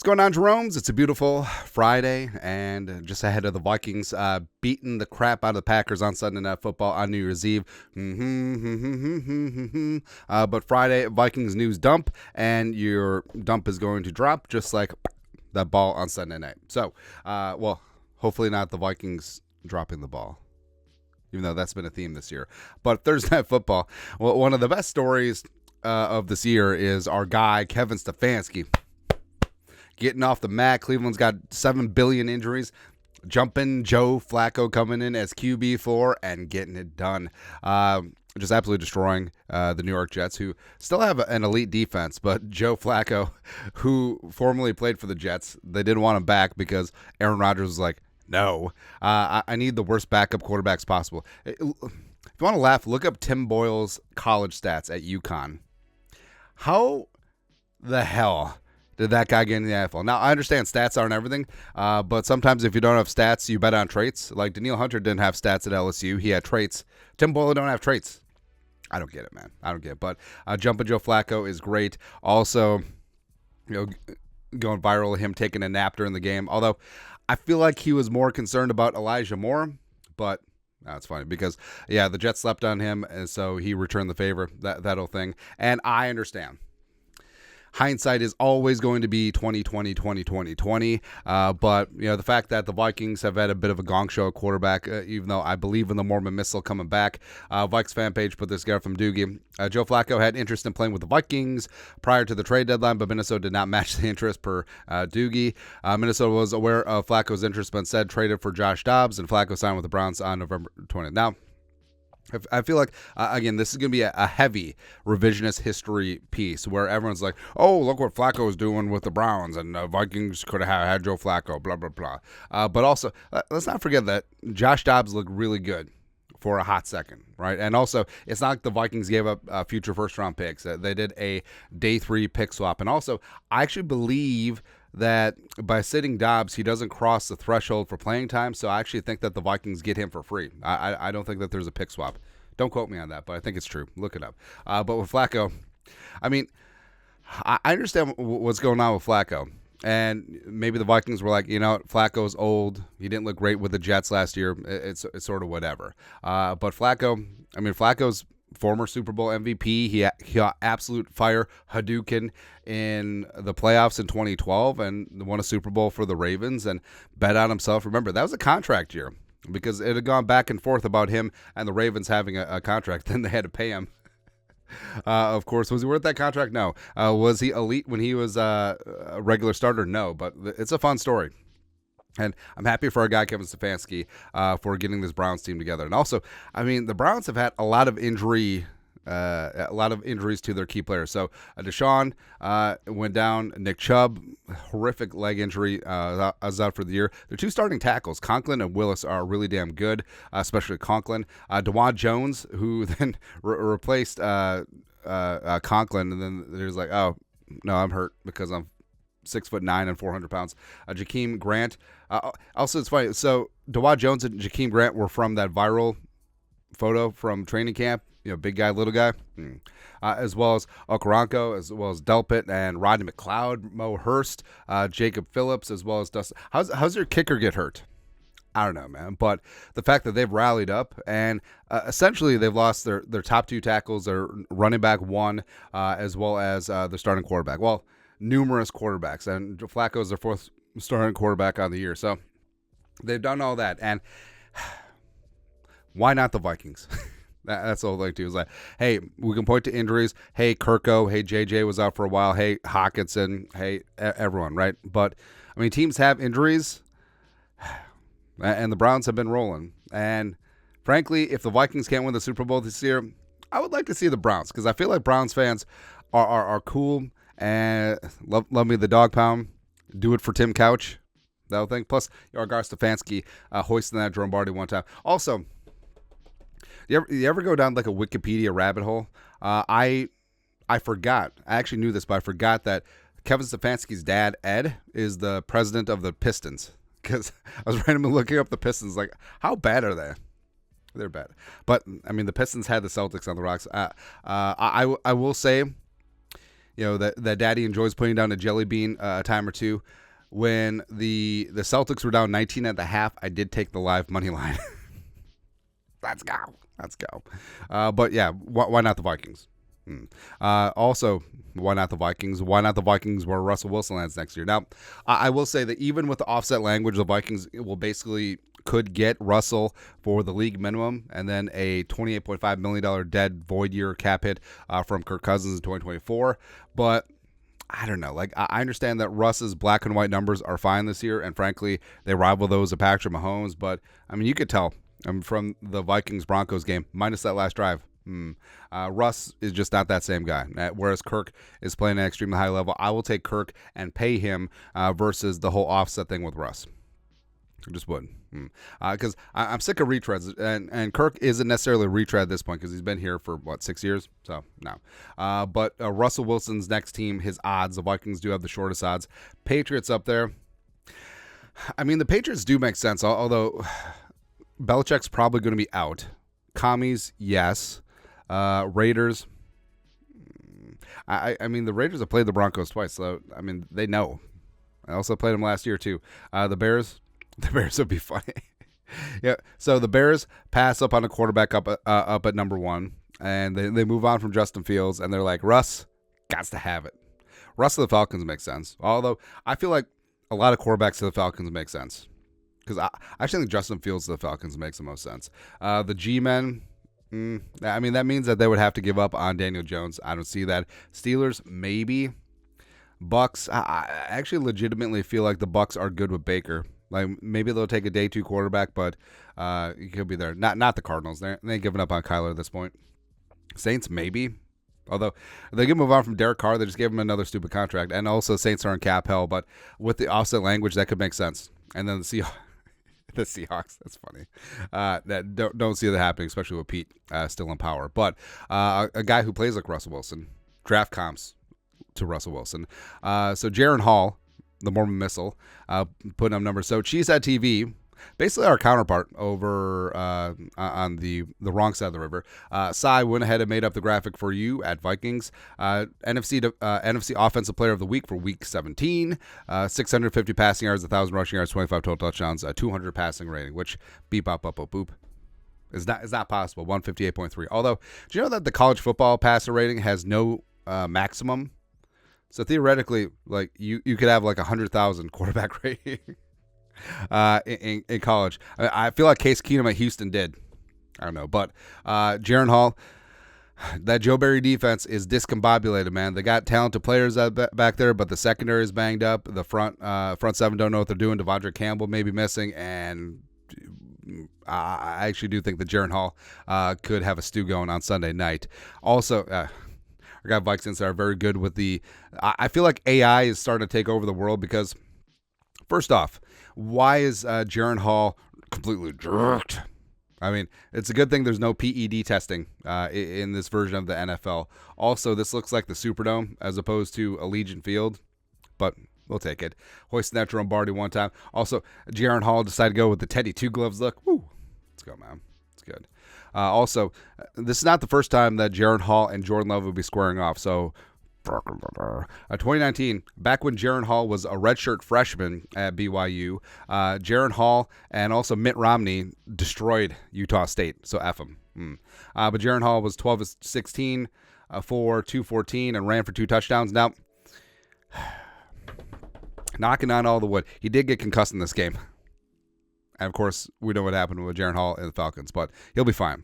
What's going on, Jeromes? It's a beautiful Friday, and just ahead of the Vikings beating the crap out of the Packers on Sunday Night Football on New Year's Eve. But Friday, Vikings news dump, and your dump is going to drop just like that ball on Sunday night. So, hopefully not the Vikings dropping the ball, even though that's been a theme this year. But Thursday Night Football, well, one of the best stories of this year is our guy, Kevin Stefanski, getting off the mat. Cleveland's got 7 billion injuries. Jumping Joe Flacco coming in as QB4 and getting it done. Just absolutely destroying the New York Jets, who still have an elite defense. But Joe Flacco, who formerly played for the Jets, they didn't want him back because Aaron Rodgers was like, no, I need the worst backup quarterbacks possible. If you want to laugh, look up Tim Boyle's college stats at UConn. How the hell did that guy get in the NFL? Now, I understand stats aren't everything, but sometimes if you don't have stats, you bet on traits. Like Daniil Hunter didn't have stats at LSU. He had traits. Tim Boyle don't have traits. I don't get it, man. I don't get it. But Jumpin' Joe Flacco is great. Also, going viral, him taking a nap during the game. Although, I feel like he was more concerned about Elijah Moore, but that's funny because, the Jets slept on him, and so he returned the favor, that whole thing. And I understand. Hindsight is always going to be 2020, 2020. But, the fact that the Vikings have had a bit of a gong show at quarterback, even though I believe in the Mormon missile coming back. Vikes fan page put this guy from Doogie. Joe Flacco had interest in playing with the Vikings prior to the trade deadline, but Minnesota did not match the interest per Doogie. Minnesota was aware of Flacco's interest, but instead traded for Josh Dobbs, and Flacco signed with the Browns on November 20th. Now, I feel like, again, this is going to be a heavy revisionist history piece where everyone's like, oh, look what Flacco is doing with the Browns, and Vikings could have had Joe Flacco, blah, blah, blah. But also, let's not forget that Josh Dobbs looked really good for a hot second, right? And also, it's not like the Vikings gave up future first-round picks. They did a day 3 pick swap. And also, I actually believe that by sitting Dobbs, he doesn't cross the threshold for playing time, so I actually think that the Vikings get him for free. I don't think that there's a pick swap. Don't quote me on that, but I think it's true. Look it up. But with Flacco, I mean, I understand what's going on with Flacco. And maybe the Vikings were like, Flacco's old. He didn't look great with the Jets last year. It's sort of whatever. But Flacco's former Super Bowl MVP. He got absolute fire Hadouken in the playoffs in 2012 and won a Super Bowl for the Ravens and bet on himself. Remember, that was a contract year because it had gone back and forth about him and the Ravens having a contract. Then they had to pay him. Of course, was he worth that contract? No. Was he elite when he was a regular starter? No, but it's a fun story. And I'm happy for our guy, Kevin Stefanski, for getting this Browns team together. And also, the Browns have had a lot of injuries to their key players. So Deshaun went down. Nick Chubb, horrific leg injury, is out for the year. Their 2 starting tackles, Conklin and Willis, are really damn good, especially Conklin. DeWan Jones, who then replaced Conklin, and then there's like, oh, no, I'm hurt because I'm 6'9" and 400 pounds. Jakeem Grant. Also, it's funny. So DeWan Jones and Jakeem Grant were from that viral photo from training camp. Big guy, little guy. As well as Okoronkwo, as well as Delpit and Rodney McLeod, Mo Hurst, Jacob Phillips, as well as Dustin. How's your kicker get hurt? I don't know, man. But the fact that they've rallied up and essentially they've lost their top 2 tackles, their running back 1, as well as their starting quarterback. Well, numerous quarterbacks, and Flacco is their 4th starting quarterback on the year. So they've done all that, and why not the Vikings? That's all I'd like to do. Is like, hey, we can point to injuries. Hey, Kirko. Hey, JJ was out for a while. Hey, Hawkinson. Hey, everyone, right? But teams have injuries, and the Browns have been rolling. And frankly, if the Vikings can't win the Super Bowl this year, I would like to see the Browns because I feel like Browns fans are cool. And love me the dog pound. Do it for Tim Couch. That whole thing. Plus, our guy Stefanski hoisting that drum party one time. Also, you ever go down like a Wikipedia rabbit hole? I forgot. I actually knew this, but I forgot that Kevin Stefanski's dad, Ed, is the president of the Pistons. Because I was randomly looking up the Pistons. Like, how bad are they? They're bad. But, the Pistons had the Celtics on the rocks. I will say, that daddy enjoys putting down a jelly bean a time or two. When the Celtics were down 19 at the half, I did take the live money line. Let's go. But yeah, why not the Vikings? Also, why not the Vikings? Why not the Vikings where Russell Wilson lands next year? Now, I will say that even with the offset language, the Vikings will basically could get Russell for the league minimum and then a $28.5 million dead void year cap hit from Kirk Cousins in 2024. But I don't know. Like, I understand that Russ's black and white numbers are fine this year, and frankly, they rival those of Patrick Mahomes. But, I mean, you could tell from the Vikings-Broncos game, minus that last drive. Russ is just not that same guy. Whereas Kirk is playing at an extremely high level, I will take Kirk and pay him versus the whole offset thing with Russ. I just would. Because I'm sick of retreads, and Kirk isn't necessarily a retread at this point because he's been here for, 6 years? So, no. But Russell Wilson's next team, his odds, the Vikings do have the shortest odds. Patriots up there. I mean, the Patriots do make sense, although Belichick's probably going to be out. Commies, yes. Raiders. I mean, the Raiders have played the Broncos twice, so, I mean, they know. I also played them last year, too. The Bears would be funny. Yeah, so the Bears pass up on a quarterback up at number one, and they move on from Justin Fields, and they're like, Russ, gots to have it. Russ to the Falcons makes sense, although I feel like a lot of quarterbacks to the Falcons make sense. Because I actually think Justin Fields to the Falcons makes the most sense. The G-Men, I mean, that means that they would have to give up on Daniel Jones. I don't see that. Steelers, maybe. Bucks, I actually legitimately feel like the Bucks are good with Baker. Like, maybe they'll take a day two quarterback, but he could be there. Not the Cardinals. They ain't giving up on Kyler at this point. Saints, maybe. Although they can move on from Derek Carr. They just gave him another stupid contract. And also Saints are in cap hell, but with the offset language, that could make sense. And then the Seahawks, that's funny. That don't see that happening, especially with Pete still in power. But a guy who plays like Russell Wilson, draft comps to Russell Wilson. So Jaren Hall, the Mormon Missile, putting up numbers. So Cheesehead TV, basically our counterpart over on the wrong side of the river. Cy went ahead and made up the graphic for you at Vikings. NFC Offensive Player of the Week for Week 17. 650 passing yards, 1,000 rushing yards, 25 total touchdowns, 200 passing rating, which beep, bop, bop, boop, is not possible. 158.3. Although, do you know that the college football passer rating has no maximum? So theoretically, like you could have like 100,000 quarterback rating in college. I feel like Case Keenum at Houston did. I don't know, but Jaren Hall, that Joe Barry defense is discombobulated, man. They got talented players back there, but the secondary is banged up. The front seven don't know what they're doing. Devondre Campbell may be missing, and I actually do think that Jaren Hall could have a stew going on Sunday night. Also, our guy Vikes Insider are very good with the. I feel like AI is starting to take over the world because, first off, why is Jaren Hall completely jerked? I mean, it's a good thing there's no PED testing in this version of the NFL. Also, this looks like the Superdome as opposed to Allegiant Field, but we'll take it. Hoisting that Lombardi one time. Also, Jaren Hall decided to go with the Teddy Two Gloves look. Woo, let's go, man. It's good. Also, this is not the first time that Jaren Hall and Jordan Love will be squaring off. So, 2019, back when Jaren Hall was a redshirt freshman at BYU, Jaren Hall and also Mitt Romney destroyed Utah State. So, F them. But Jaren Hall was 12 of 16 for 214 and ran for 2 touchdowns. Now, knocking on all the wood, he did get concussed in this game. And, of course, we know what happened with Jaren Hall and the Falcons, but he'll be fine.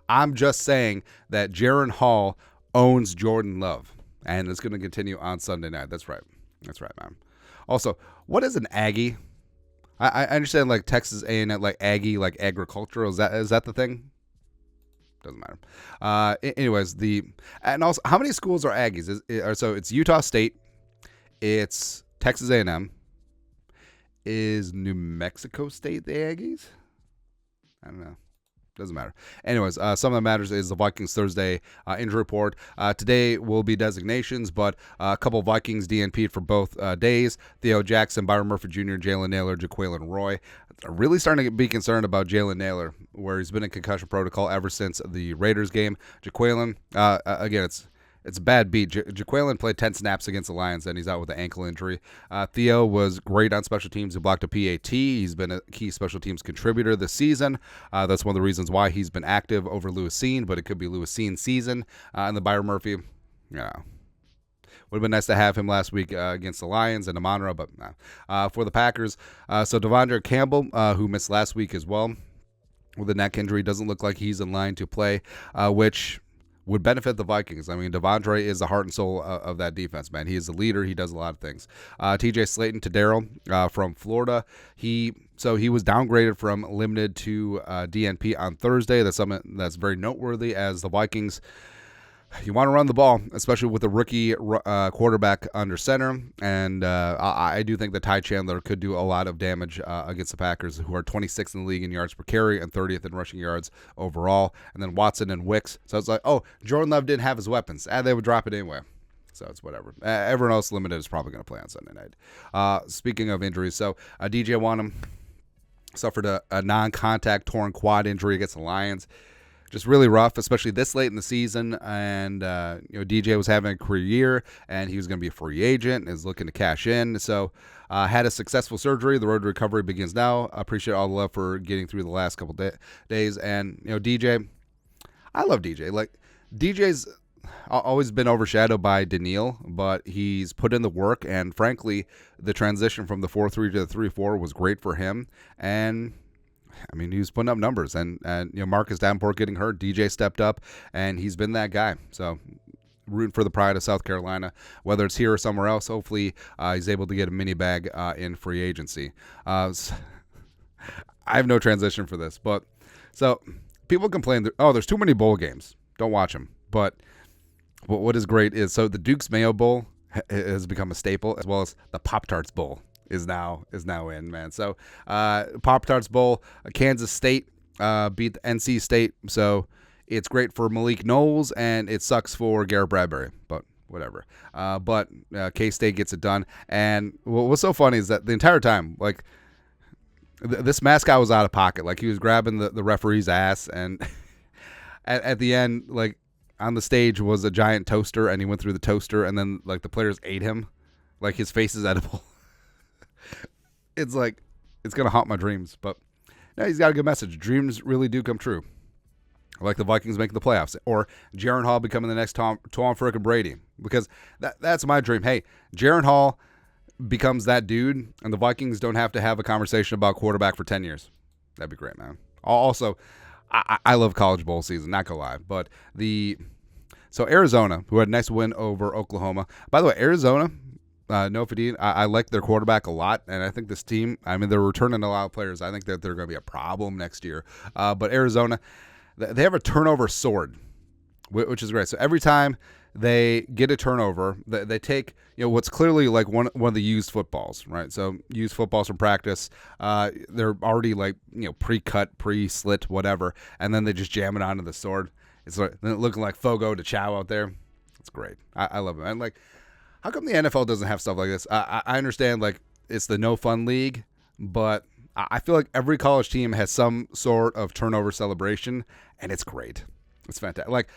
I'm just saying that Jaren Hall owns Jordan Love, and it's going to continue on Sunday night. That's right, man. Also, what is an Aggie? I understand, like, Texas A&M, like, Aggie, like, agricultural. Is that the thing? Doesn't matter. Anyways, and also, how many schools are Aggies? So it's Utah State, it's Texas A&M. Is New Mexico State the Aggies? I don't know. Doesn't matter. Anyways, some of that matters is the Vikings Thursday injury report. Today will be designations, but a couple of Vikings DNP'd for both days. Theo Jackson, Byron Murphy Jr., Jalen Naylor, Jaquelin Roy. I'm really starting to be concerned about Jalen Naylor, where he's been in concussion protocol ever since the Raiders game. Jaquelin, again, it's a bad beat. Jaquelin played 10 snaps against the Lions, and he's out with an ankle injury. Theo was great on special teams. He blocked a PAT. He's been a key special teams contributor this season. That's one of the reasons why he's been active over Lewis Cine, but it could be Lewis Cine's season. And the Byron Murphy, would have been nice to have him last week against the Lions and Amonra, but nah. For the Packers, so Devondre Campbell, who missed last week as well with a neck injury, doesn't look like he's in line to play, which would benefit the Vikings. I mean, Devondre is the heart and soul of that defense, man. He is the leader. He does a lot of things. TJ Slayton to Daryl from Florida. He was downgraded from limited to DNP on Thursday. That's something that's very noteworthy, as the Vikings, you want to run the ball, especially with a rookie quarterback under center. And I do think that Ty Chandler could do a lot of damage against the Packers, who are 26th in the league in yards per carry and 30th in rushing yards overall. And then Watson and Wicks. So it's like, oh, Jordan Love didn't have his weapons. They would drop it anyway. So it's whatever. Everyone else limited is probably going to play on Sunday night. Speaking of injuries, so DJ Wonnum suffered a non-contact torn quad injury against the Lions. Just really rough, especially this late in the season. And, DJ was having a career year, and he was going to be a free agent and is looking to cash in. So had a successful surgery. The road to recovery begins now. I appreciate all the love for getting through the last couple days. And, DJ, I love DJ. Like, DJ's always been overshadowed by Daniil, but he's put in the work. And, frankly, the transition from the 4-3 to the 3-4 was great for him. And I mean, he was putting up numbers, and Marcus Davenport getting hurt, DJ stepped up, and he's been that guy. So rooting for the pride of South Carolina, whether it's here or somewhere else. Hopefully he's able to get a mini bag in free agency. I have no transition for this, but so people complain that, there's too many bowl games. Don't watch them. But what is great is, so the Duke's Mayo Bowl has become a staple, as well as the Pop-Tarts Bowl is now in, man. So Pop-Tarts Bowl, Kansas State beat NC State, so it's great for Malik Knowles, and it sucks for Garrett Bradbury, but whatever. But K-State gets it done. And what's so funny is that the entire time, like, this mascot was out of pocket. Like, he was grabbing the referee's ass, and at the end, like, on the stage was a giant toaster, and he went through the toaster, and then, like, the players ate him. Like, his face is edible. It's like, it's going to haunt my dreams. But no, he's got a good message. Dreams really do come true. Like the Vikings making the playoffs. Or Jaren Hall becoming the next Tom frickin' Brady. Because that's my dream. Hey, Jaren Hall becomes that dude, and the Vikings don't have to have a conversation about quarterback for 10 years. That'd be great, man. Also, I love college bowl season, not going to lie. But so Arizona, who had a nice win over Oklahoma. By the way, Arizona, no Fadine, I like their quarterback a lot, and I think this team, I mean, they're returning a lot of players. I think that they're going to be a problem next year. But Arizona, they have a turnover sword, which is great. So every time they get a turnover, they take, what's clearly like one of the used footballs, right? So used footballs from practice, they're already like, pre-cut, pre-slit, whatever, and then they just jam it onto the sword. It's like looking like Fogo de Chao out there. It's great. I love it. And like, how come the NFL doesn't have stuff like this? I understand, like, it's the no fun league, but I feel like every college team has some sort of turnover celebration, and it's great. It's fantastic. Like,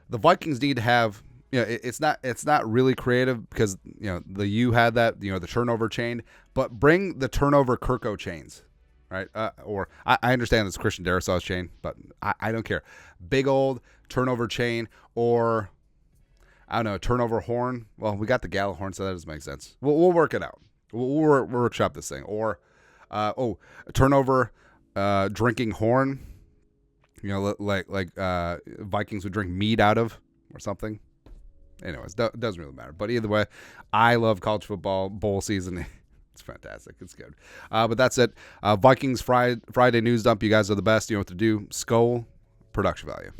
the Vikings need to have, it's not really creative because, the U had that, the turnover chain, but bring the turnover Kirko chains, right? Or I understand it's Christian Darrisaw's chain, but I don't care. Big old turnover chain, or I don't know, turnover horn. Well, we got the Gallo horn, so that doesn't make sense. We'll work it out. We'll workshop this thing. Or, a turnover drinking horn. Like Vikings would drink mead out of, or something. Anyways, doesn't really matter. But either way, I love college football bowl season. It's fantastic. It's good. But that's it. Vikings Friday news dump. You guys are the best. You know what to do. Skol, production value.